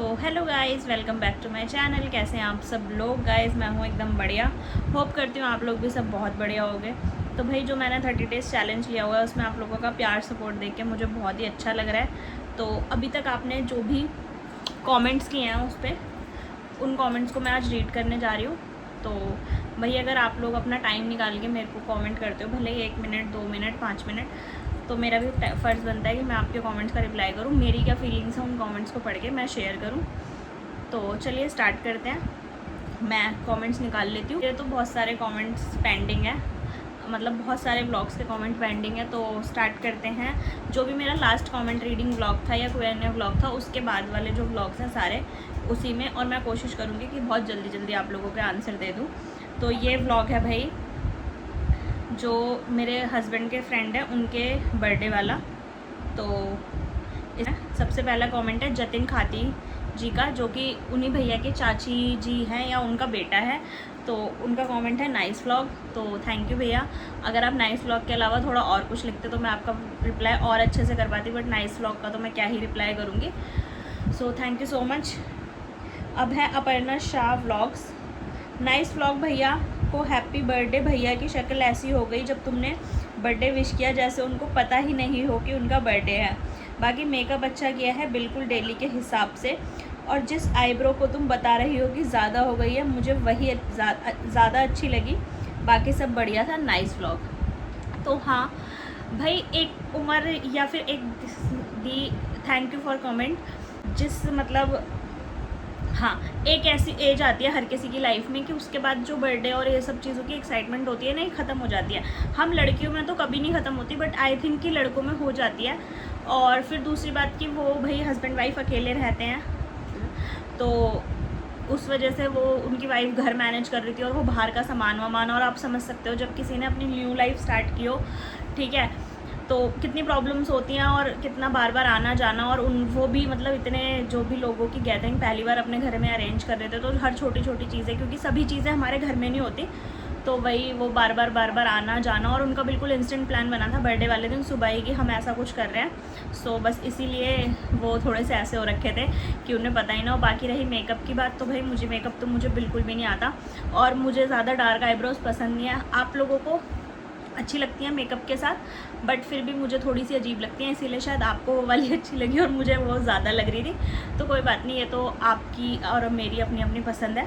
Hello guys, welcome back to my channel. कैसे हैं आप सब लोग गाइस? मैं हूँ एकदम बढ़िया। होप करती हूँ आप लोग भी सब बहुत बढ़िया होंगे। तो भाई जो मैंने 30 डेज़ चैलेंज लिया हुआ है उसमें आप लोगों का प्यार सपोर्ट देख के मुझे बहुत ही अच्छा लग रहा है। तो अभी तक आपने जो भी कमेंट्स किए हैं उस पर उन कमेंट्स को मैं आज रीड करने जा रही हूँ। तो भाई अगर आप लोग अपना टाइम निकाल के मेरे को कमेंट करते हो, भले ही 1 मिनट 2 मिनट 5 मिनट, तो मेरा भी फ़र्ज़ बनता है कि मैं आपके कमेंट्स का रिप्लाई करूँ। मेरी क्या फीलिंग्स हैं उन कमेंट्स को पढ़ के मैं शेयर करूँ। तो चलिए स्टार्ट करते हैं। मैं कमेंट्स निकाल लेती हूँ। ये तो बहुत सारे कमेंट्स पेंडिंग है, मतलब बहुत सारे ब्लॉग्स के कमेंट पेंडिंग है। तो स्टार्ट करते हैं। जो भी मेरा लास्ट कमेंट रीडिंग ब्लॉग था या Q&A ब्लॉग था, उसके बाद वाले जो ब्लॉग्स हैं सारे उसी में, और मैं कोशिश करूँगी कि बहुत जल्दी जल्दी आप लोगों के आंसर दे दूँ। तो ये ब्लॉग है भाई जो मेरे हस्बैंड के फ्रेंड है उनके बर्थडे वाला। तो सबसे पहला कमेंट है जतिन खाती जी का, जो कि उन्हीं भैया के चाची जी हैं या उनका बेटा है। तो उनका कमेंट है नाइस व्लॉग। तो थैंक यू भैया। अगर आप नाइस व्लॉग के अलावा थोड़ा और कुछ लिखते तो मैं आपका रिप्लाई और अच्छे से कर पाती, बट नाइस व्लॉग का तो मैं क्या ही रिप्लाई करूँगी। So thank you so much. अब है Aparna Shah vlogs. Nice vlog भैया को हैप्पी बर्थडे। भैया की शक्ल ऐसी हो गई जब तुमने बर्थडे विश किया जैसे उनको पता ही नहीं हो कि उनका बर्थडे है। बाकी मेकअप अच्छा किया है, बिल्कुल डेली के हिसाब से। और जिस आईब्रो को तुम बता रही हो कि ज़्यादा हो गई है, मुझे वही ज़्यादा अच्छी लगी। बाकी सब बढ़िया था। Nice vlog. तो हाँ भाई, एक उम्र या फिर एक दी, थैंक यू फॉर कमेंट। जिस मतलब हाँ, एक ऐसी एज आती है हर किसी की लाइफ में कि उसके बाद जो बर्थडे और ये सब चीज़ों की एक्साइटमेंट होती है ना, ये ख़त्म हो जाती है। हम लड़कियों में तो कभी नहीं ख़त्म होती, बट आई थिंक कि लड़कों में हो जाती है। और फिर दूसरी बात कि वो भाई हस्बैंड वाइफ अकेले रहते हैं, तो उस वजह से वो उनकी वाइफ घर मैनेज कर रही थी और वो बाहर का सामान वामान, और आप समझ सकते हो जब किसी ने अपनी न्यू लाइफ स्टार्ट की हो, ठीक है, तो कितनी प्रॉब्लम्स होती हैं और कितना बार बार आना जाना। और वो भी मतलब इतने जो भी लोगों की गैदरिंग पहली बार अपने घर में अरेंज कर रहे थे, तो हर छोटी छोटी चीज़ें, क्योंकि सभी चीज़ें हमारे घर में नहीं होती, तो वही वो बार बार आना जाना। और उनका बिल्कुल इंस्टेंट प्लान बना था बर्थडे वाले दिन सुबह ही कि हम ऐसा कुछ कर रहे हैं। सो बस इसीलिए वो थोड़े से ऐसे हो रखे थे कि उन्हें पता ही ना हो। बाकी रही मेकअप की बात, तो भाई मुझे मेकअप तो मुझे बिल्कुल भी नहीं आता, और मुझे ज़्यादा डार्क आईब्रोज पसंद नहीं है। आप लोगों को अच्छी लगती हैं मेकअप के साथ, बट फिर भी मुझे थोड़ी सी अजीब लगती हैं, इसीलिए शायद आपको वो वाली अच्छी लगी और मुझे वो ज़्यादा लग रही थी। तो कोई बात नहीं, ये तो आपकी और मेरी अपनी अपनी पसंद है।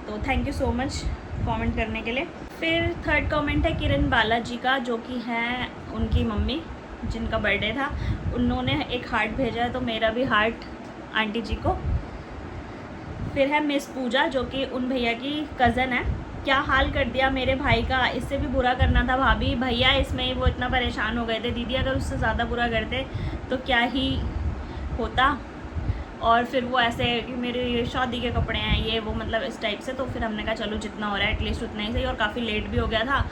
तो thank you so much comment करने के लिए। फिर थर्ड कमेंट है किरण बालाजी का, जो कि हैं उनकी मम्मी जिनका बर्थडे था। उन्होंने एक हार्ट भेजा है, तो मेरा भी हार्ट आंटी जी को। फिर है मिस पूजा, जो कि उन भैया की कज़न है। क्या हाल कर दिया मेरे भाई का, इससे भी बुरा करना था भाभी। भैया इसमें वो इतना परेशान हो गए थे, दीदी अगर उससे ज़्यादा बुरा करते तो क्या ही होता। और फिर वो ऐसे कि मेरे शादी के कपड़े हैं ये वो, मतलब इस टाइप से। तो फिर हमने कहा चलो जितना हो रहा है एटलीस्ट उतना ही सही। और काफ़ी लेट भी हो गया था,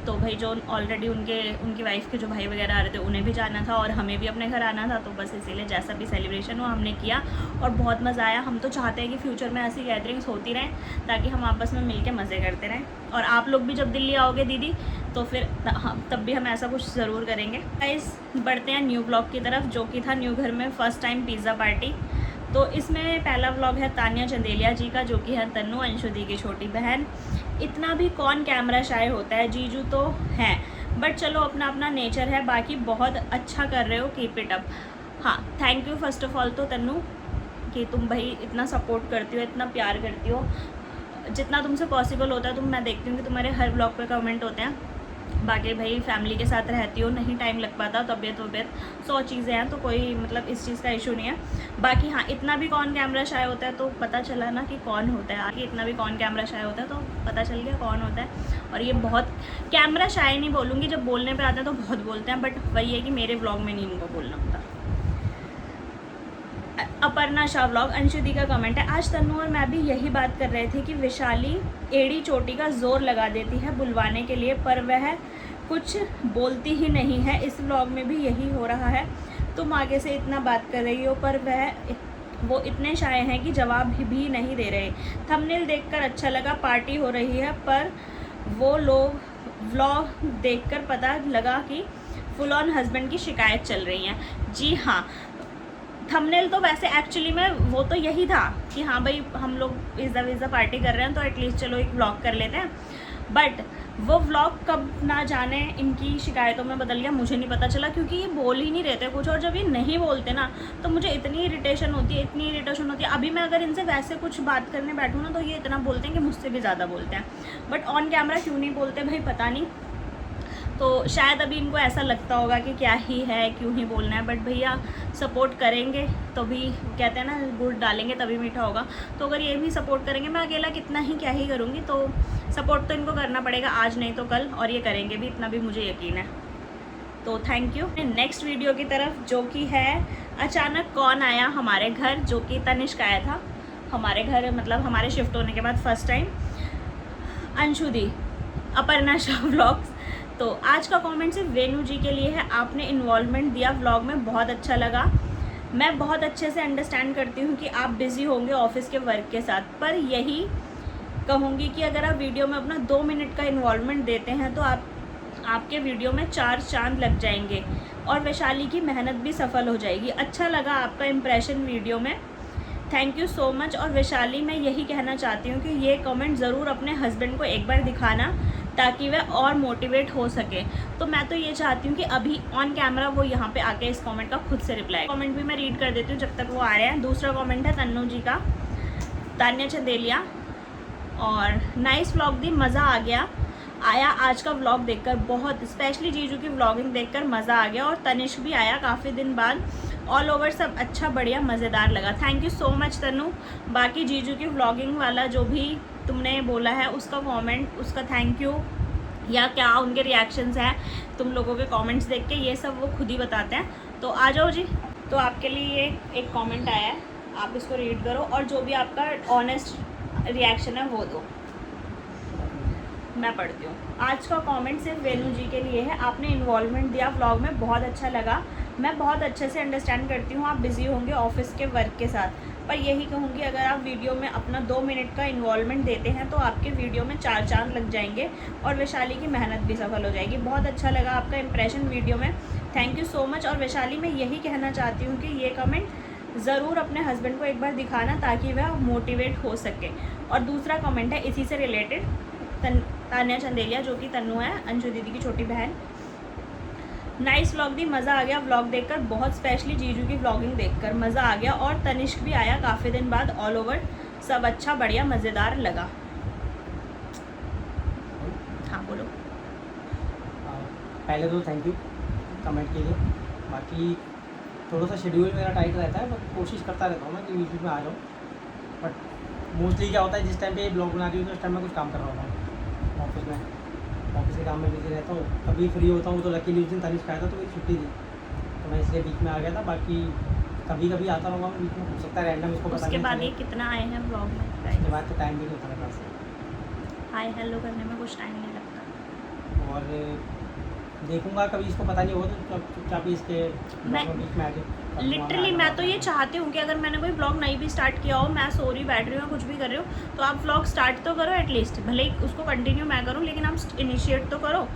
तो भाई जो ऑलरेडी उनकी वाइफ के जो भाई वगैरह आ रहे थे उन्हें भी जाना था और हमें भी अपने घर आना था। तो बस इसीलिए जैसा भी सेलिब्रेशन हुआ हमने किया और बहुत मज़ा आया। हम तो चाहते हैं कि फ्यूचर में ऐसी गैदरिंग्स होती रहें ताकि हम आपस में मिल के मज़े करते रहें। और आप लोग भी जब दिल्ली आओगे दीदी, तो फिर तब भी हम ऐसा कुछ ज़रूर करेंगे। गाइस बढ़ते हैं न्यू ब्लॉग की तरफ, जो कि था न्यू घर में फर्स्ट टाइम पिज़्ज़ा पार्टी। तो इसमें पहला व्लॉग है तानिया चंदेलिया जी का, जो कि है तन्नू अंशु दी की छोटी बहन। इतना भी कौन कैमरा शाय होता है, जीजू तो हैं, बट चलो अपना अपना नेचर है। बाकी बहुत अच्छा कर रहे हो, कीप इट अप। हाँ, thank you first of all तो तन्नू कि तुम भाई इतना सपोर्ट करती हो, इतना प्यार करती हो। जितना तुमसे पॉसिबल होता है मैं देखती हूँ कि तुम्हारे हर ब्लॉग पे कमेंट होते हैं। बाकी भाई फैमिली के साथ रहती हो, नहीं टाइम लग पाता, तबीयत 100 चीज़ें हैं, तो कोई मतलब इस चीज़ का इशू नहीं है। बाकी हाँ, इतना भी कौन कैमरा शाय होता है, तो पता चला ना कि कौन होता है। आगे इतना भी कौन कैमरा शाय होता है, तो पता चल गया कौन होता है। और ये बहुत कैमरा शाय नहीं बोलूँगी, जब बोलने पर आते हैं तो बहुत बोलते हैं, बट वही है कि मेरे ब्लॉग में नहीं उनको बोलना होता। अपर्णा शाह व्लॉग, अंशुदी का कमेंट है, आज तन्नू और मैं भी यही बात कर रहे थे कि विशाली एड़ी चोटी का जोर लगा देती है बुलवाने के लिए, पर वह कुछ बोलती ही नहीं है। इस व्लॉग में भी यही हो रहा है। तुम आगे से इतना बात कर रही हो, पर वो इतने शाय हैं कि जवाब भी नहीं दे रहे। थंबनेल देखकर अच्छा लगा, पार्टी हो रही है, पर वो लोग व्लॉग देखकर पता लगा कि फुल ऑन हस्बैंड की शिकायत चल रही है। जी हाँ, थंबनेल तो वैसे एक्चुअली में वो तो यही था कि हाँ भाई हम लोग पिज़्ज़ा पार्टी कर रहे हैं तो एटलीस्ट चलो एक व्लॉग कर लेते हैं, बट वो व्लॉग कब ना जाने इनकी शिकायतों में बदल गया मुझे नहीं पता चला, क्योंकि ये बोल ही नहीं रहते कुछ, और जब ये नहीं बोलते ना तो मुझे इतनी इरिटेशन होती है। अभी मैं अगर इनसे वैसे कुछ बात करने बैठूँ ना तो ये इतना बोलते हैं कि मुझसे भी ज़्यादा बोलते हैं, बट ऑन कैमरा क्यों नहीं बोलते भाई पता नहीं। तो शायद अभी इनको ऐसा लगता होगा कि क्या ही है, क्यों ही बोलना है, बट भैया सपोर्ट करेंगे तो भी कहते हैं ना गुड़ डालेंगे तभी मीठा होगा। तो अगर ये भी सपोर्ट करेंगे, मैं अकेला कितना ही क्या ही करूँगी, तो सपोर्ट तो इनको करना पड़ेगा आज नहीं तो कल, और ये करेंगे भी, इतना भी मुझे यकीन है। तो थैंक यू। नेक्स्ट वीडियो की तरफ, जो कि है अचानक कौन आया हमारे घर, जो कि तनिष्क आया था हमारे घर, मतलब हमारे शिफ्ट होने के बाद फर्स्ट टाइम। अंशु दी, अपर्णा शाह व्लॉग्स। तो आज का कमेंट सिर्फ वेनू जी के लिए है, आपने इन्वॉल्वमेंट दिया व्लॉग में, बहुत अच्छा लगा। मैं बहुत अच्छे से अंडरस्टैंड करती हूँ कि आप बिज़ी होंगे ऑफिस के वर्क के साथ, पर यही कहूँगी कि अगर आप वीडियो में अपना 2 मिनट का इन्वॉल्वमेंट देते हैं तो आपके वीडियो में 4 चांद लग जाएंगे और वैशाली की मेहनत भी सफल हो जाएगी। अच्छा लगा आपका इम्प्रेशन वीडियो में, थैंक यू सो मच। और वैशाली, मैं यही कहना चाहती हूँ कि ये कमेंट ज़रूर अपने हस्बैंड को एक बार दिखाना ताकि वह और मोटिवेट हो सके। तो मैं तो ये चाहती हूँ कि अभी ऑन कैमरा वो यहाँ पे आके इस कमेंट का खुद से रिप्लाई, कमेंट भी मैं रीड कर देती हूँ जब तक वो आ रहे हैं। दूसरा कमेंट है तन्नू जी का, तान्या चंदेलिया, और नाइस व्लॉग दी, मज़ा आ गया आया आज का व्लॉग देखकर, बहुत स्पेशली जीजू की व्लॉगिंग देखकर मज़ा आ गया, और तनिष्क भी आया काफ़ी दिन बाद, ऑल ओवर सब अच्छा बढ़िया मज़ेदार लगा। थैंक यू सो मच तनु। बाकी जीजू की व्लॉगिंग वाला जो भी तुमने बोला है उसका कमेंट, उसका थैंक यू, या क्या उनके रिएक्शंस हैं तुम लोगों के कमेंट्स देख के, ये सब वो खुद ही बताते हैं। तो आ जाओ जी। तो आपके लिए एक कमेंट आया है, आप इसको रीड करो और जो भी आपका ऑनेस्ट रिएक्शन है वो दो। मैं पढ़ती हूँ। आज का कमेंट सिर्फ वेनू जी के लिए है, आपने इन्वॉल्वमेंट दिया व्लॉग में, बहुत अच्छा लगा। मैं बहुत अच्छे से अंडरस्टैंड करती हूँ आप बिज़ी होंगे ऑफिस के वर्क के साथ, पर यही कहूँगी अगर आप वीडियो में अपना 2 मिनट का इन्वॉल्वमेंट देते हैं तो आपके वीडियो में 4 चांद लग जाएंगे और वैशाली की मेहनत भी सफल हो जाएगी। बहुत अच्छा लगा आपका इंप्रेशन वीडियो में, थैंक यू सो मच। और वैशाली, मैं यही कहना चाहती हूँ कि ये कमेंट ज़रूर अपने हस्बैंड को एक बार दिखाना ताकि वह मोटिवेट हो सके। और दूसरा कमेंट है इसी से रिलेटेड, तान्या चंदेलिया, जो कि तन्नू है, अंशु दीदी की छोटी बहन। नाइस व्लॉग दी, मज़ा आ गया व्लॉग देखकर, बहुत स्पेशली जीजू की व्लॉगिंग देखकर मज़ा आ गया, और तनिष्क भी आया काफ़ी दिन बाद, ऑल ओवर सब अच्छा बढ़िया मज़ेदार लगा। हाँ बोलो। पहले तो थैंक यू कमेंट के लिए। बाकी थोड़ा सा शेड्यूल मेरा टाइट रहता है, बट कोशिश करता रहता हूँ मैं कि यूट्यूब में आ जाऊँ, बट मोस्टली क्या होता है जिस टाइम पे ब्लॉग बना रही हूँ तो उस टाइम मैं कुछ काम कर रहा होता हूँ ऑफिस में, ऑफिस के काम में बिजी रहता हूँ। कभी फ्री होता हूँ तो लकीली उस दिन तनिष्क आया था तो मेरी छुट्टी थी तो मैं इसलिए बीच में आ गया था। बाकी कभी कभी आता रहूँगा बीच में, हो सकता है रैंडम इसको पता उसके बाद ये कितना आए हैं व्लॉग में, उसके बाद तो टाइम भी नहीं होता मेरे पास, हाय हेलो करने में कुछ टाइम नहीं लगता। और देखूंगा कभी इसको पता नहीं होगा तो चुपचाप ही इसके बीच में आके लिटरली मैं तो ये चाहती हूँ कि अगर मैंने कोई व्लॉग नहीं भी स्टार्ट किया हो, मैं सो रही बैठ रही हूँ कुछ भी कर रही हूँ, तो आप व्लॉग स्टार्ट तो करो एटलीस्ट, भले ही उसको कंटिन्यू मैं करूँ लेकिन आप इनिशिएट तो करो।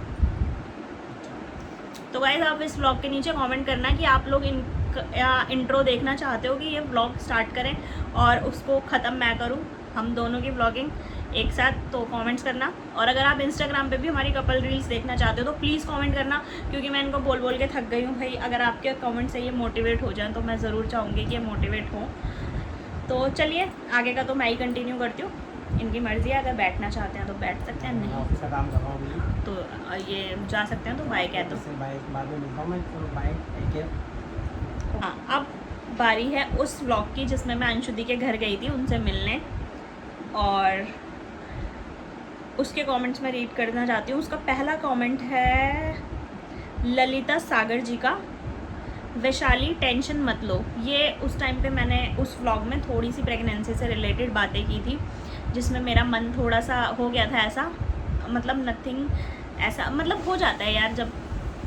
तो गाइस आप इस व्लॉग के नीचे कमेंट करना कि आप लोग इंट्रो देखना चाहते हो कि ये व्लॉग स्टार्ट करें और उसको ख़त्म मैं करूँ, हम दोनों की व्लॉगिंग एक साथ, तो कमेंट्स करना। और अगर आप इंस्टाग्राम पे भी हमारी कपल रील्स देखना चाहते हो तो प्लीज़ कमेंट करना, क्योंकि मैं इनको बोल बोल के थक गई हूँ भाई। अगर आपके कमेंट से ये मोटिवेट हो जाए तो मैं ज़रूर चाहूँगी कि ये मोटिवेट हो। तो चलिए आगे का तो मैं ही कंटिन्यू करती हूँ, इनकी मर्ज़ी है, अगर बैठना चाहते हैं तो बैठ सकते हैं, नहीं ऑफिस का काम कर रहा हूँ तो ये जा सकते हैं। तो बाय कह दो, बाद में मिलता हूँ मैं, तो बाय, टेक केयर। हाँ अब बारी है उस व्लॉग की जिसमें मैं अंशु दी के घर गई थी उनसे मिलने, और उसके कमेंट्स में रीड करना चाहती हूँ। उसका पहला कमेंट है ललिता सागर जी का, वैशाली टेंशन मत लो। ये उस टाइम पे मैंने उस व्लॉग में थोड़ी सी प्रेगनेंसी से रिलेटेड बातें की थी जिसमें मेरा मन थोड़ा सा हो गया था ऐसा, मतलब नथिंग ऐसा, मतलब हो जाता है यार जब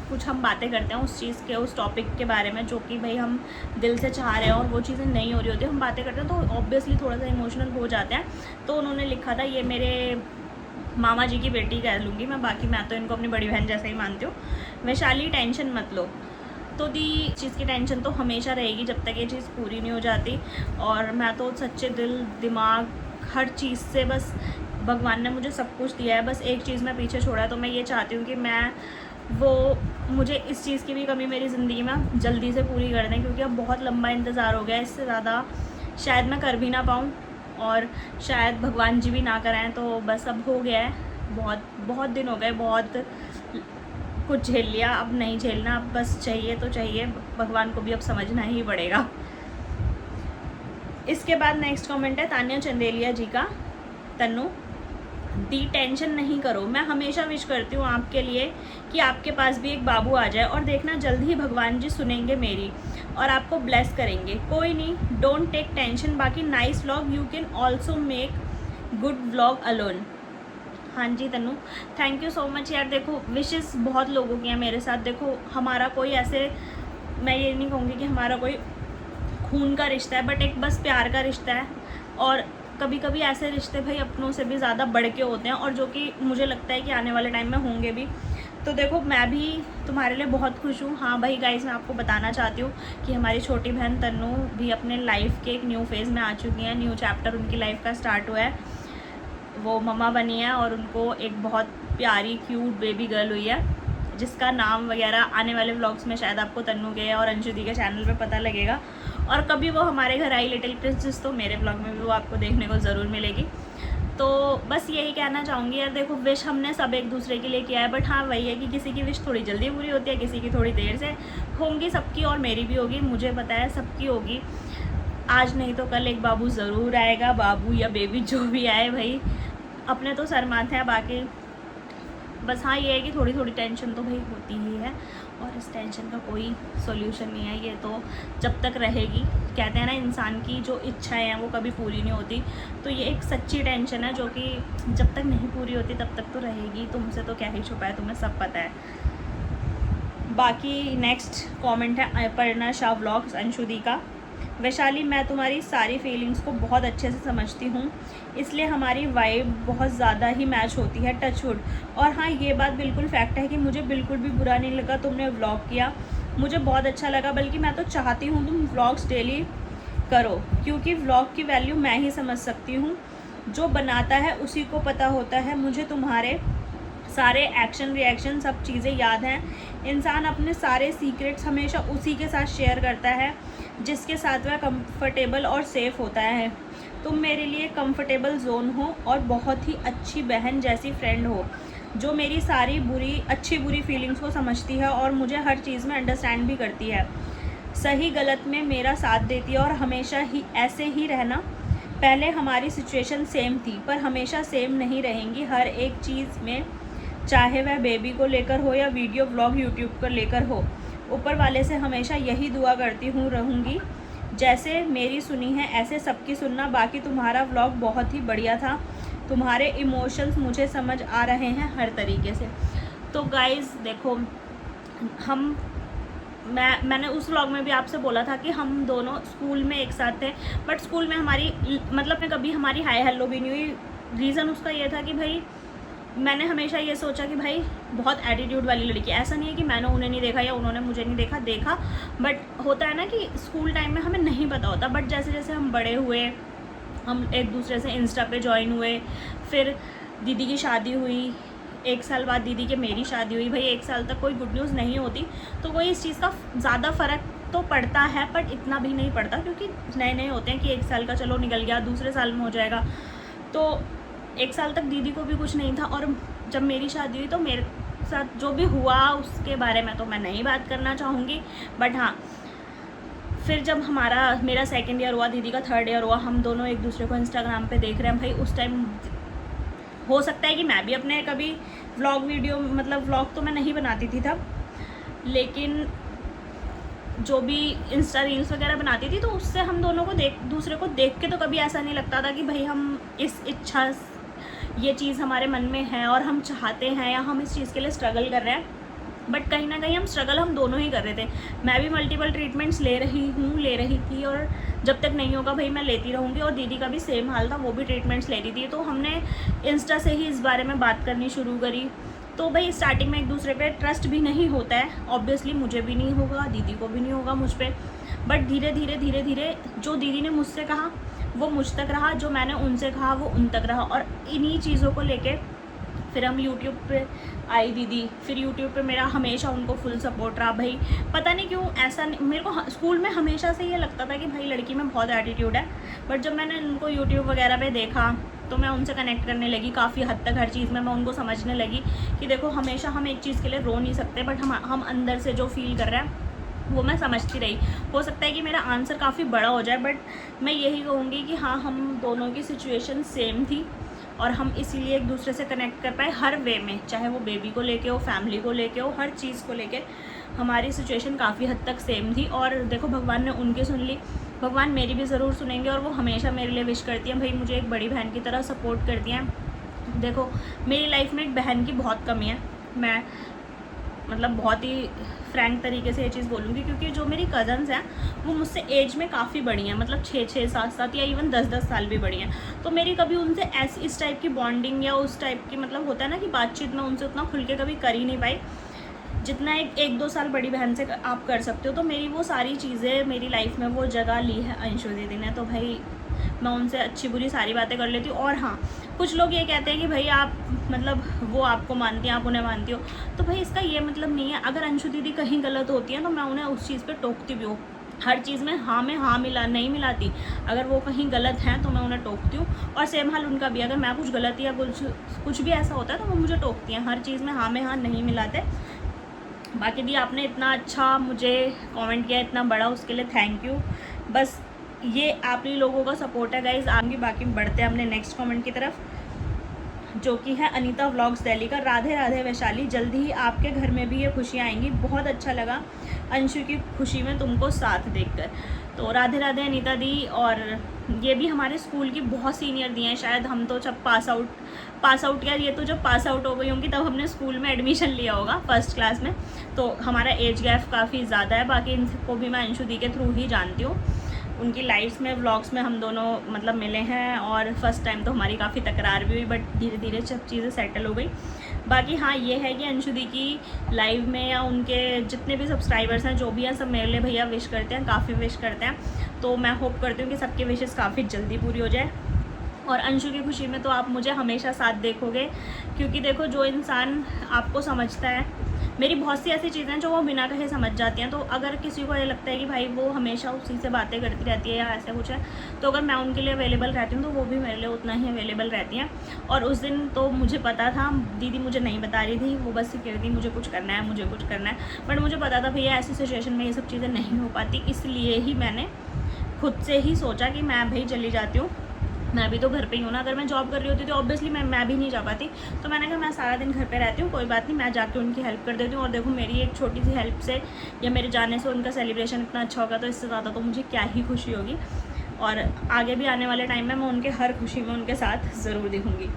कुछ हम बातें करते हैं उस चीज़ के, उस टॉपिक के बारे में जो कि भाई हम दिल से चाह रहे हैं और वो चीज़ें नहीं हो रही होती, हम बातें करते हैं तो ऑब्वियसली थोड़ा सा इमोशनल हो जाते हैं। तो उन्होंने लिखा था, ये मेरे मामा जी की बेटी कह लूँगी मैं, बाकी मैं तो इनको अपनी बड़ी बहन जैसा ही मानती हूँ। वैशाली टेंशन मत लो, तो दी चीज़ की टेंशन तो हमेशा रहेगी जब तक ये चीज़ पूरी नहीं हो जाती। और मैं तो सच्चे दिल दिमाग हर चीज़ से बस भगवान ने मुझे सब कुछ दिया है, बस एक चीज़ मैं पीछे छोड़ा है। तो मैं ये चाहती हूँ कि मैं वो मुझे इस चीज़ की भी कमी मेरी ज़िंदगी में जल्दी से पूरी कर दें, क्योंकि अब बहुत लंबा इंतज़ार हो गया। इससे ज़्यादा शायद मैं कर भी ना पाऊँ और शायद भगवान जी भी ना कराएं। तो बस अब हो गया है, बहुत बहुत दिन हो गए, बहुत कुछ झेल लिया, अब नहीं झेलना। अब बस चाहिए तो चाहिए, भगवान को भी अब समझना ही पड़ेगा। इसके बाद नेक्स्ट कमेंट है तान्या चंदेलिया जी का। तन्नू दी टेंशन नहीं करो, मैं हमेशा विश करती हूँ आपके लिए कि आपके पास भी एक बाबू आ जाए, और देखना जल्द ही भगवान जी सुनेंगे मेरी और आपको ब्लेस करेंगे। कोई नहीं, डोंट टेक टेंशन। बाकी nice vlog, you can also make good vlog alone. हाँ जी Tannu, thank you so much यार। देखो विशेस बहुत लोगों की हैं मेरे साथ। देखो हमारा कोई ऐसे, मैं ये नहीं कहूँगी कि हमारा कोई खून का रिश्ता है, बट एक बस प्यार का रिश्ता है। और कभी कभी ऐसे रिश्ते भाई अपनों से भी ज़्यादा बढ़ के होते हैं, और जो कि मुझे लगता है कि आने वाले टाइम में होंगे भी। तो देखो मैं भी तुम्हारे लिए बहुत खुश हूँ। हाँ भाई गाइस, मैं आपको बताना चाहती हूँ कि हमारी छोटी बहन तन्नू भी अपने लाइफ के एक न्यू फेज़ में आ चुकी हैं। न्यू चैप्टर उनकी लाइफ का स्टार्ट हुआ है। वो मम्मा बनी है और उनको एक बहुत प्यारी क्यूट बेबी गर्ल हुई है, जिसका नाम वगैरह आने वाले व्लॉग्स में शायद आपको तन्नू के और अंशु दी के चैनल पे पता लगेगा। और कभी वो हमारे घर आई लिटिल प्रिंसेस, तो मेरे ब्लॉग में भी वो आपको देखने को ज़रूर मिलेगी। तो बस यही कहना चाहूँगी यार। देखो विश हमने सब एक दूसरे के लिए किया है, बट हाँ वही है कि किसी की विश थोड़ी जल्दी पूरी होती है, किसी की थोड़ी देर से होंगी। सबकी और मेरी भी होगी, मुझे पता है सबकी होगी। आज नहीं तो कल एक बाबू ज़रूर आएगा, बाबू या बेबी जो भी आए भाई, अपने तो सर माथे हैं। बाकी बस हाँ ये है कि थोड़ी थोड़ी टेंशन तो भाई होती ही है, और इस टेंशन का कोई सॉल्यूशन नहीं है। ये तो जब तक रहेगी, कहते हैं ना इंसान की जो इच्छाएं हैं वो कभी पूरी नहीं होती। तो ये एक सच्ची टेंशन है जो कि जब तक नहीं पूरी होती तब तक तो रहेगी। तुमसे तो क्या ही छुपा है, तुम्हें सब पता है। बाकी नेक्स्ट कमेंट है अपर्णा शाह व्लॉग्स अंशु दी का। वैशाली, मैं तुम्हारी सारी फीलिंग्स को बहुत अच्छे से समझती हूँ, इसलिए हमारी वाइब बहुत ज़्यादा ही मैच होती है, टचवुड। और हाँ ये बात बिल्कुल फैक्ट है कि मुझे बिल्कुल भी बुरा नहीं लगा तुमने व्लॉग किया, मुझे बहुत अच्छा लगा। बल्कि मैं तो चाहती हूँ तुम व्लॉग्स डेली करो, क्योंकि व्लॉग की वैल्यू मैं ही समझ सकती हूँ, जो बनाता है उसी को पता होता है। मुझे तुम्हारे सारे एक्शन रिएक्शन सब चीज़ें याद हैं। इंसान अपने सारे सीक्रेट्स हमेशा उसी के साथ शेयर करता है जिसके साथ वह कंफर्टेबल और सेफ़ होता है। तुम मेरे लिए कंफर्टेबल जोन हो और बहुत ही अच्छी बहन जैसी फ्रेंड हो, जो मेरी सारी अच्छी बुरी फीलिंग्स को समझती है और मुझे हर चीज़ में अंडरस्टैंड भी करती है। सही गलत में मेरा साथ देती है और हमेशा ही ऐसे ही रहना। पहले हमारी सिचुएशन सेम थी, पर हमेशा सेम नहीं रहेंगी हर एक चीज़ में, चाहे वह बेबी को लेकर हो या वीडियो व्लॉग यूट्यूब को लेकर हो। ऊपर वाले से हमेशा यही दुआ करती हूँ रहूँगी, जैसे मेरी सुनी है ऐसे सबकी सुनना। बाकी तुम्हारा व्लॉग बहुत ही बढ़िया था, तुम्हारे इमोशंस मुझे समझ आ रहे हैं हर तरीके से। तो गाइज़ देखो, मैंने उस व्लॉग में भी आपसे बोला था कि हम दोनों स्कूल में एक साथ थे, बट स्कूल में हमारी मतलब कभी हमारी हाय हेलो भी नहीं हुई। रीज़न उसका ये था कि भाई मैंने हमेशा ये सोचा कि भाई बहुत एटीट्यूड वाली लड़की। ऐसा नहीं है कि मैंने उन्हें नहीं देखा या उन्होंने मुझे नहीं देखा, बट होता है ना कि स्कूल टाइम में हमें नहीं पता होता। बट जैसे जैसे हम बड़े हुए, हम एक दूसरे से इंस्टा पे ज्वाइन हुए, फिर दीदी की शादी हुई, 1 साल बाद दीदी के मेरी शादी हुई। भाई 1 साल तक कोई गुड न्यूज़ नहीं होती, तो कोई इस चीज़ का ज़्यादा फ़र्क तो पड़ता है, बट इतना भी नहीं पड़ता, क्योंकि नए नए होते हैं कि 1 साल का चलो निकल गया, दूसरे साल में हो जाएगा। तो 1 साल तक दीदी को भी कुछ नहीं था, और जब मेरी शादी हुई तो मेरे साथ जो भी हुआ उसके बारे में तो मैं नहीं बात करना चाहूँगी। बट हाँ, फिर जब मेरा 2nd ईयर हुआ, दीदी का 3rd ईयर हुआ, हम दोनों एक दूसरे को इंस्टाग्राम पे देख रहे हैं। भाई उस टाइम हो सकता है कि मैं भी अपने कभी व्लॉग तो मैं नहीं बनाती थी तब, लेकिन जो भी इंस्टा रील्स वगैरह बनाती थी, तो उससे हम दोनों को दूसरे को देख के तो कभी ऐसा नहीं लगता था कि भाई हम ये चीज़ हमारे मन में है और हम चाहते हैं या हम इस चीज़ के लिए स्ट्रगल कर रहे हैं। बट कहीं ना कहीं हम दोनों ही कर रहे थे। मैं भी मल्टीपल ट्रीटमेंट्स ले रही थी, और जब तक नहीं होगा भाई मैं लेती रहूँगी। और दीदी का भी सेम हाल था, वो भी ट्रीटमेंट्स ले रही थी। तो हमने इंस्टा से ही इस बारे में बात करनी शुरू करी, तो भाई स्टार्टिंग में एक दूसरे पे ट्रस्ट भी नहीं होता है, ऑब्वियसली मुझे भी नहीं होगा, दीदी को भी नहीं होगा मुझ पर। बट धीरे धीरे जो दीदी ने मुझसे कहा वो मुझ तक रहा, जो मैंने उनसे कहा वो उन तक रहा। और इन्हीं चीज़ों को लेके फिर हम यूट्यूब पे आई दीदी, फिर यूट्यूब पे मेरा हमेशा उनको फुल सपोर्ट रहा। भाई पता नहीं क्यों ऐसा मेरे को स्कूल में हमेशा से ये लगता था कि भाई लड़की में बहुत एटीट्यूड है, बट जब मैंने उनको यूट्यूब वगैरह पे देखा तो मैं उनसे कनेक्ट करने लगी काफ़ी हद तक। हर चीज़ में मैं उनको समझने लगी कि देखो हमेशा हम एक चीज़ के लिए रो नहीं सकते, बट हम अंदर से जो फील कर रहे हैं वो मैं समझती रही। हो सकता है कि मेरा आंसर काफ़ी बड़ा हो जाए, बट मैं यही कहूँगी कि हाँ, हम दोनों की सिचुएशन सेम थी और हम इसीलिए एक दूसरे से कनेक्ट कर पाए हर वे में, चाहे वो बेबी को लेके हो, फैमिली को लेके हो, हर चीज़ को लेके हमारी सिचुएशन काफ़ी हद तक सेम थी। और देखो भगवान ने उनकी सुन ली, भगवान मेरी भी ज़रूर सुनेंगे। और वो हमेशा मेरे लिए विश करती हैं, भाई मुझे एक बड़ी बहन की तरह सपोर्ट करती हैं। देखो मेरी लाइफ में एक बहन की बहुत कमी है, मैं मतलब बहुत ही फ्रैंक तरीके से ये चीज़ बोलूँगी, क्योंकि जो मेरी कज़न्स हैं वो मुझसे एज में काफ़ी बड़ी हैं, मतलब 6-6, 7-7 या इवन 10-10 साल भी बड़ी हैं। तो मेरी कभी उनसे ऐसी इस टाइप की बॉन्डिंग या उस टाइप की मतलब होता है ना कि बातचीत में उनसे उतना खुल के कभी कर ही नहीं पाई जितना एक 2 साल बड़ी बहन से आप कर सकते हो। तो मेरी वो सारी चीज़ें मेरी लाइफ में वो जगह ली है अंशु दीदी ने, तो भाई मैं उनसे अच्छी बुरी सारी बातें कर लेती हूँ। और हाँ, कुछ लोग ये कहते हैं कि भाई आप मतलब वो आपको मानती हैं, आप उन्हें मानती हो, तो भाई इसका ये मतलब नहीं है। अगर अंशु दीदी कहीं गलत होती है तो मैं उन्हें उस चीज़ पे टोकती भी हूँ, हर चीज़ में हाँ में हाँ नहीं मिलाती। अगर वो कहीं गलत हैं तो मैं उन्हें टोकती हूँ, और सेम हाल उनका भी, अगर मैं कुछ गलत या कुछ भी ऐसा होता है तो वो मुझे टोकती हैं। हर चीज़ में हाँ नहीं मिलाते। बाकी दी आपने इतना अच्छा मुझे कमेंट किया, इतना बड़ा, उसके लिए थैंक यू। बस ये आप ही लोगों का सपोर्ट है गाइज आगे। बाकी बढ़ते हैं अपने नेक्स्ट कमेंट की तरफ, जो कि है अनीता व्लॉग्स दिल्ली का। राधे राधे वैशाली, जल्दी ही आपके घर में भी ये खुशियाँ आएंगी। बहुत अच्छा लगा अंशु की खुशी में तुमको साथ देखकर। तो राधे राधे अनीता दी। और ये भी हमारे स्कूल की बहुत सीनियर दी हैं, शायद हम तो जब पास आउट या ये तो जब पास आउट हो गई होंगी तब हमने स्कूल में एडमिशन लिया होगा फर्स्ट क्लास में, तो हमारा एज गैप काफ़ी ज़्यादा है। बाकी इनको भी मैं अंशु दी के थ्रू ही जानती हूँ, उनकी लाइफ्स में व्लॉग्स में हम दोनों मतलब मिले हैं, और फर्स्ट टाइम तो हमारी काफ़ी तकरार भी हुई, बट धीरे धीरे सब चीज़ें सेटल हो गई। बाकी हाँ, ये है कि अंशु दी की लाइव में या उनके जितने भी सब्सक्राइबर्स हैं जो भी हैं सब मेरे लिए भैया विश करते हैं, काफ़ी विश करते हैं। तो मैं होप करती हूँ कि सबकी विशेस काफ़ी जल्दी पूरी हो जाए, और अंशु की खुशी में तो आप मुझे हमेशा साथ देखोगे, क्योंकि देखो जो इंसान आपको समझता है, मेरी बहुत सी ऐसी चीज़ें हैं जो वो बिना कहे समझ जाती हैं। तो अगर किसी को ये लगता है कि भाई वो हमेशा उसी से बातें करती रहती है या ऐसा कुछ है, तो अगर मैं उनके लिए अवेलेबल रहती हूँ तो वो भी मेरे लिए उतना ही अवेलेबल रहती हैं। और उस दिन तो मुझे पता था, दीदी मुझे नहीं बता रही थी, वो बस कह रही थी मुझे कुछ करना है, बट मुझे पता था भैया ऐसी सिचुएशन में ये सब चीज़ें नहीं हो पाती, इसलिए ही मैंने खुद से ही सोचा कि मैं भाई चली जाती हूँ, मैं भी तो घर पे ही हूँ ना। अगर मैं जॉब कर रही होती तो ऑब्वियसली मैं भी नहीं जा पाती, तो मैंने कहा मैं सारा दिन घर पे रहती हूँ, कोई बात नहीं, मैं जाके उनकी हेल्प कर देती हूँ। और देखो मेरी एक छोटी सी हेल्प से या मेरे जाने से उनका सेलिब्रेशन इतना अच्छा होगा, तो इससे ज़्यादा तो मुझे क्या ही खुशी होगी। और आगे भी आने वाले टाइम में मैं उनके हर खुशी में उनके साथ ज़रूर दिखूँगी।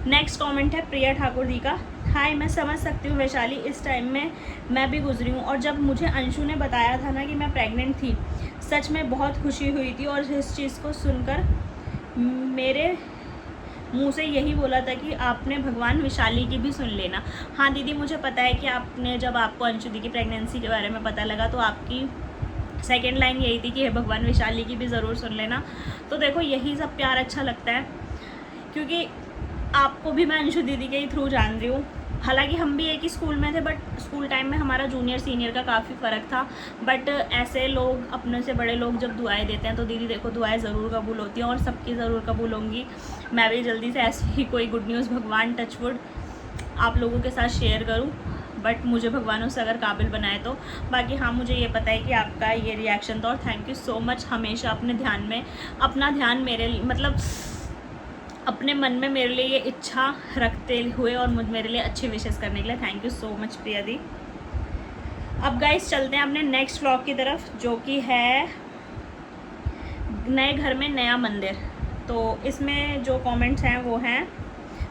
नेक्स्ट कॉमेंट है प्रिया ठाकुर दी का। हाय, मैं समझ सकती हूँ वैशाली, इस टाइम में मैं भी गुजरी हूँ, और जब मुझे अंशु ने बताया था ना कि मैं प्रेग्नेंट थी, सच में बहुत खुशी हुई थी। और इस चीज़ को सुनकर मेरे मुंह से यही बोला था कि आपने भगवान वैशाली की भी सुन लेना। हाँ दीदी, मुझे पता है कि आपने जब आपको अंशु दी की प्रेगनेंसी के बारे में पता लगा तो आपकी सेकंड लाइन यही थी कि हे भगवान वैशाली की भी ज़रूर सुन लेना। तो देखो यही सब प्यार अच्छा लगता है, क्योंकि आपको भी मैं अंशु दीदी के ही थ्रू जान रही हूँ। हालांकि हम भी एक ही स्कूल में थे, बट स्कूल टाइम में हमारा जूनियर सीनियर का काफ़ी फ़र्क था। बट ऐसे लोग, अपने से बड़े लोग जब दुआएं देते हैं तो दीदी देखो दुआएं ज़रूर कबूल होती हैं, और सबकी ज़रूर कबूल होंगी। मैं भी जल्दी से ऐसी ही कोई गुड न्यूज़, भगवान टचवुड, आप लोगों के साथ शेयर करूँ, बट मुझे भगवान उससे अगर काबिल बनाए तो। बाकी हाँ, मुझे ये पता है कि आपका ये रिएक्शन था, और थैंक यू सो मच हमेशा अपने ध्यान में अपना ध्यान मेरे मतलब अपने मन में मेरे लिए ये इच्छा रखते हुए और मेरे लिए अच्छी विशेष करने के लिए थैंक यू सो मच प्रिया दी। अब गाइस चलते हैं अपने नेक्स्ट व्लॉग की तरफ, जो कि है नए घर में नया मंदिर। तो इसमें जो कमेंट्स हैं वो हैं,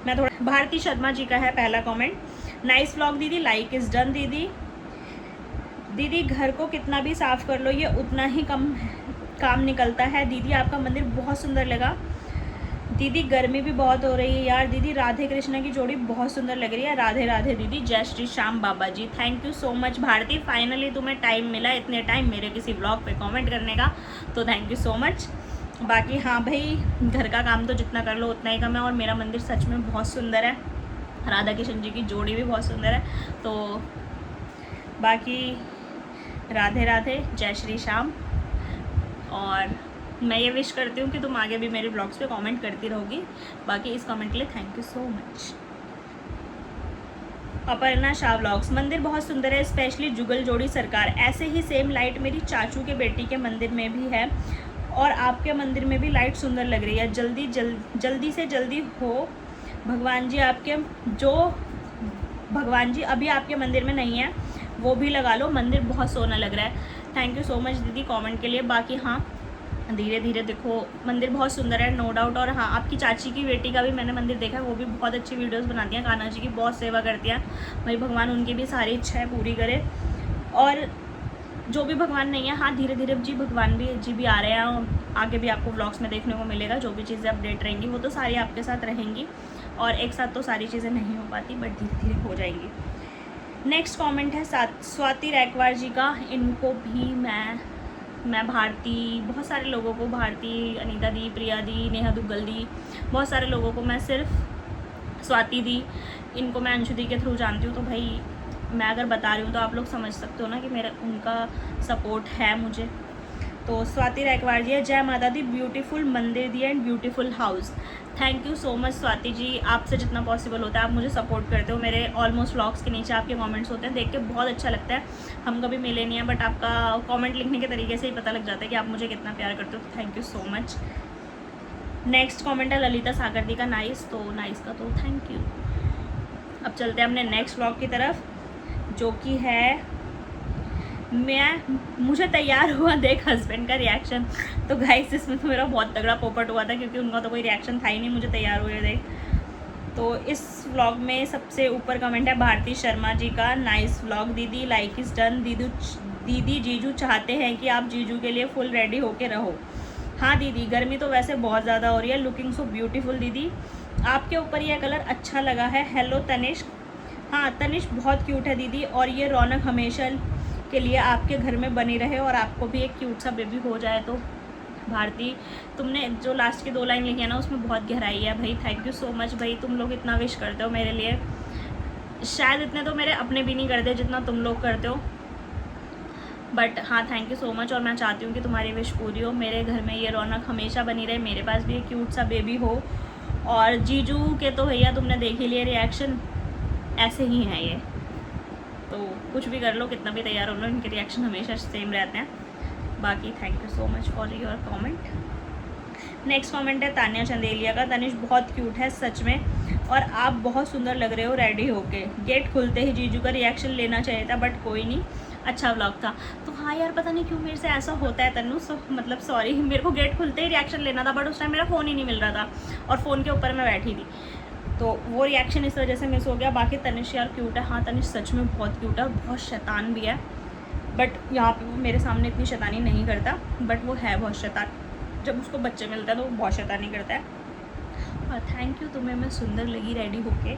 मैं थोड़ा, भारती शर्मा जी का है पहला कमेंट। नाइस व्लॉग दीदी, लाइक इज़ डन दीदी। दीदी घर को कितना भी साफ़ कर लो ये उतना ही कम काम निकलता है। दीदी आपका मंदिर बहुत सुंदर लगा, दीदी गर्मी भी बहुत हो रही है यार। दीदी राधे कृष्ण की जोड़ी बहुत सुंदर लग रही है। राधे राधे दीदी। जय Shri Shyam Baba ji. Thank you so much Bharti, finally तुम्हें टाइम मिला इतने टाइम मेरे किसी ब्लॉग पे कमेंट करने का, तो थैंक यू सो मच। बाकी हाँ भाई, घर का काम तो जितना कर लो उतना ही कम है। और मेरा मंदिर सच में बहुत सुंदर है, राधा कृष्ण जी की जोड़ी भी बहुत सुंदर है। तो बाकी राधे राधे, जय श्री श्याम। और मैं ये विश करती हूँ कि तुम आगे भी मेरे ब्लॉग्स पे कमेंट करती रहोगी। बाकी इस कमेंट के लिए thank you so much. Aparna Shah vlogs. मंदिर बहुत सुंदर है, स्पेशली जुगल जोड़ी सरकार। ऐसे ही सेम लाइट मेरी चाचू के बेटी के मंदिर में भी है और आपके मंदिर में भी लाइट सुंदर लग रही है। जल्दी से जल्दी हो। भगवान जी अभी आपके मंदिर में नहीं है, वो भी लगा लो। मंदिर बहुत सोना लग रहा है। थैंक यू सो मच दीदी कमेंट के लिए। बाकी हाँ, धीरे धीरे देखो, मंदिर बहुत सुंदर है नो डाउट। और हाँ, आपकी चाची की बेटी का भी मैंने मंदिर देखा है, वो भी बहुत अच्छी वीडियोस बनाती हैं, कान्हा जी की बहुत सेवा करती हैं। भाई भगवान उनकी भी सारी इच्छाएं पूरी करे। और जो भी भगवान नहीं है, हाँ धीरे धीरे भगवान भी आ रहे हैं। आगे भी आपको ब्लॉग्स में देखने को मिलेगा, जो भी चीज़ें अपडेट रहेंगी वो तो सारी आपके साथ रहेंगी। और एक साथ तो सारी चीज़ें नहीं हो पाती, बट धीरे धीरे हो जाएंगी। नेक्स्ट कमेंट है स्वाति रैकवार जी का। इनको भी मैं भारती, बहुत सारे लोगों को, भारती, अनीता दी, प्रिया दी, नेहा दुग्गल दी, बहुत सारे लोगों को मैं सिर्फ स्वाति दी, इनको मैं अंशु दी के थ्रू जानती हूँ। तो भाई मैं अगर बता रही हूँ तो आप लोग समझ सकते हो ना कि मेरा उनका सपोर्ट है मुझे। तो स्वाति रैकवार जी है। जय माता दी, ब्यूटीफुल मंदिर दी and beautiful house. Thank you so much Swati ji, आपसे जितना पॉसिबल होता है आप मुझे सपोर्ट करते हो। मेरे ऑलमोस्ट व्लॉग्स के नीचे आपके कमेंट्स होते हैं, देख के बहुत अच्छा लगता है। हम कभी मिले नहीं हैं, बट आपका कमेंट लिखने के तरीके से ही पता लग जाता है कि आप मुझे कितना प्यार करते हो। Thank you so much. Next comment है ललिता सागर दी का। नाइस, तो नाइस का तो थैंक यू। अब चलते हैं अपने नेक्स्ट व्लॉग की तरफ, जो कि है मुझे तैयार हुआ देख हस्बैंड का रिएक्शन। तो गाइस इसमें तो मेरा बहुत तगड़ा पोपट हुआ था, क्योंकि उनका तो कोई रिएक्शन था ही नहीं मुझे तैयार हुए देख। तो इस व्लॉग में सबसे ऊपर कमेंट है भारती शर्मा जी का। नाइस व्लॉग दीदी, लाइक इज़ डन। दीदी जीजू चाहते हैं कि आप जीजू के लिए फुल रेडी होके रहो। हाँ दीदी, गर्मी तो वैसे बहुत ज़्यादा हो रही है। लुकिंग सो ब्यूटीफुल दीदी, आपके ऊपर यह कलर अच्छा लगा है। हेलो तनिष्क। हाँ तनिष्क बहुत क्यूट है दीदी, और ये रौनक हमेशा के लिए आपके घर में बनी रहे और आपको भी एक क्यूट सा बेबी हो जाए। तो भारती, तुमने जो लास्ट की 2 लाइन लिखी है ना, उसमें बहुत गहराई है भाई। थैंक यू सो मच भाई, तुम लोग इतना विश करते हो मेरे लिए। शायद इतने तो मेरे अपने भी नहीं करते जितना तुम लोग करते हो, बट हाँ थैंक यू सो मच। और मैं चाहती हूँ कि तुम्हारी विश पूरी हो, मेरे घर में ये रौनक हमेशा बनी रहे, मेरे पास भी एक क्यूट सा बेबी हो। और जीजू के तो भैया तुमने देख ही लिए रिएक्शन, ऐसे ही हैं ये, तो कुछ भी कर लो, कितना भी तैयार हो लो, इनके रिएक्शन हमेशा सेम रहते हैं। बाकी thank you so much for your comment. Next comment है तान्या चंदेलिया का। तनिष बहुत क्यूट है सच में, और आप बहुत सुंदर लग रहे हो रेडी होके। गेट खुलते ही जीजू का रिएक्शन लेना चाहिए था, बट कोई नहीं, अच्छा व्लॉग था। तो हाँ यार, पता नहीं क्यों मेरे से ऐसा होता है तन्नू, मतलब सॉरी, मेरे को गेट खुलते ही रिएक्शन लेना था, बट उस टाइम मेरा फ़ोन ही नहीं मिल रहा था और फ़ोन के ऊपर मैं बैठी थी, तो वो रिएक्शन इस वजह से मिस हो गया। बाकी तनिष यार क्यूट है। हाँ तनिष सच में बहुत क्यूट है, बहुत शैतान भी है, बट यहाँ पे वो मेरे सामने इतनी शैतानी नहीं करता, बट वो है बहुत शैतान। जब उसको बच्चे मिलता है तो वो बहुत शैतानी करता है। और थैंक यू, तुम्हें मैं सुंदर लगी रेडी होके।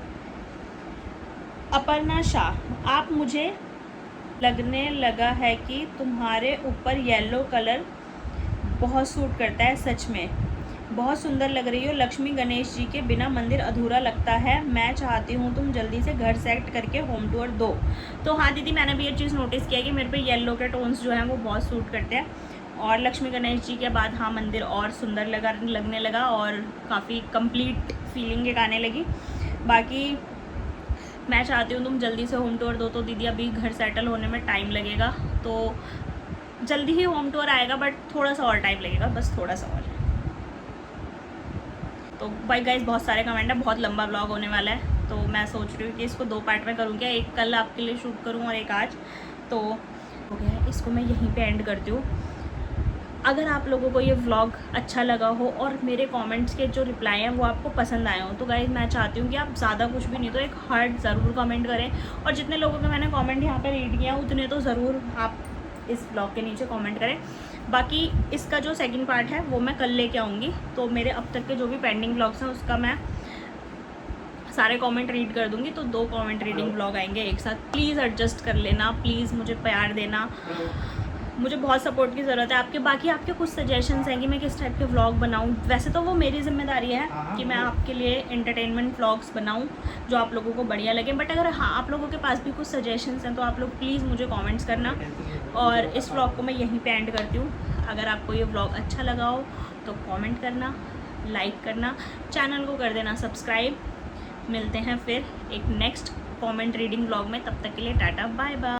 अपर्णा शाह, आप मुझे लगने लगा है कि तुम्हारे ऊपर येलो कलर बहुत सूट करता है, सच में बहुत सुंदर लग रही हो। लक्ष्मी गणेश जी के बिना मंदिर अधूरा लगता है। मैं चाहती हूँ तुम जल्दी से घर सेट करके होम टूर दो। तो हाँ दीदी, मैंने भी ये चीज़ नोटिस किया कि मेरे पे येलो के टोन्स जो हैं वो बहुत सूट करते हैं, और लक्ष्मी गणेश जी के बाद हाँ मंदिर और सुंदर लगने लगा, और काफ़ी कंप्लीट फीलिंग एक आने लगी। बाकी मैं चाहती हूँ तुम जल्दी से होम टूर दो। तो दीदी अभी घर सेटल होने में टाइम लगेगा, तो जल्दी ही होम टूर आएगा, बट थोड़ा सा और टाइम लगेगा, बस थोड़ा सा और। तो भाई गाइस बहुत सारे कमेंट है, बहुत लंबा ब्लॉग होने वाला है, तो मैं सोच रही हूँ कि इसको 2 पार्ट में करूँ क्या, एक कल आपके लिए शूट करूँ और एक आज। तो हो गया है, इसको मैं यहीं पे एंड करती हूँ। अगर आप लोगों को ये व्लॉग अच्छा लगा हो और मेरे कमेंट्स के जो रिप्लाई हैं वो आपको पसंद आए हो, तो गाइस मैं चाहती हूँ कि आप ज़्यादा कुछ भी नहीं तो एक हार्ट ज़रूर कमेंट करें, और जितने लोगों के मैंने कमेंट यहाँ पे रीड किया उतने तो ज़रूर आप इस ब्लॉग के नीचे कमेंट करें। बाकी इसका जो सेकंड पार्ट है वो मैं कल लेके आऊँगी। तो मेरे अब तक के जो भी पेंडिंग ब्लॉग्स हैं उसका मैं सारे कमेंट रीड कर दूँगी। तो 2 कमेंट रीडिंग ब्लॉग आएंगे एक साथ। प्लीज़ एडजस्ट कर लेना, प्लीज़ मुझे प्यार देना, मुझे बहुत सपोर्ट की ज़रूरत है आपके। बाकी आपके कुछ सजेशंस हैं कि मैं किस टाइप के व्लॉग बनाऊं, वैसे तो वो मेरी जिम्मेदारी है कि मैं आपके लिए एंटरटेनमेंट व्लॉग्स बनाऊं जो आप लोगों को बढ़िया लगे। बट अगर हाँ आप लोगों के पास भी कुछ सजेशंस हैं तो आप लोग प्लीज़ मुझे कमेंट्स करना। और इस व्लॉग को मैं यहीं पे एंड करती हूँ। अगर आपको ये व्लॉग अच्छा लगा हो तो कमेंट करना, लाइक करना, चैनल को कर देना सब्सक्राइब। मिलते हैं फिर एक नेक्स्ट कमेंट रीडिंग व्लॉग में, तब तक के लिए टाटा बाय बाय।